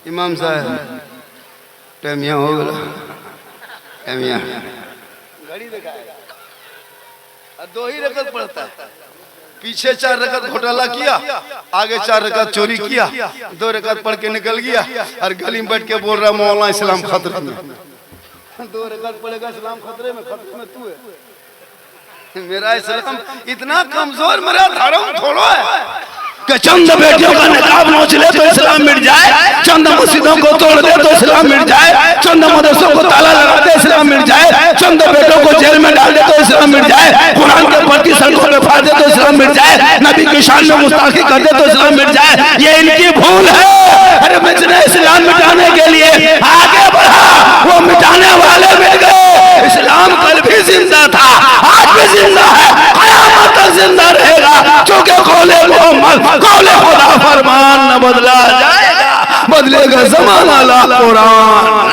इमाम साहब टाइम यहाँ हो गया, टाइम यहाँ घड़ी दिखाएगा। 2 ही रकत पढ़ता है, पीछे 4 रकत घोटाला किया, आगे 4 रकत चोरी किया, 2 रकत पढ़ के निकल गया और गली में बैठ के बोल रहा मौलाना इस्लाम खतरे में। 2 रकत पढ़ेगा इस्लाम खतरे में तू है। मेरा इस्लाम इतना कमजोर मेरा धर्म थोड़ा है कि चंद बेटियों का निकाब नोच ले तो इस्लाम मिट जाए, चंद मस्जिदों को तोड़ दे तो इस्लाम मिट जाए, चंद मदरसों को ताला लगा दे इस्लाम मिट जाए, चंद बेटों को जेल में डाल दे तो इस्लाम मिट जाए, कुरान के पढ़ती सड़कों पे फाड़ दे तो इस्लाम मिट जाए, नबी की शान में गुस्ताखी कर दे तो इस्लाम मिट जाए। ये इनकी भूल है। अरे जिसने इस्लाम मिटाने के लिए आगे बढ़ा वो मिटाने वाले मिट गए। इस्लाम कल भी जिंदा था, आज भी जिंदा है, क़यामत तक जिंदा रहेगा, क्योंकि कौले मोहम्मद कौले खुदा फरमान न बदला जाएगा, बदलेगा ज़माना ला कुरान।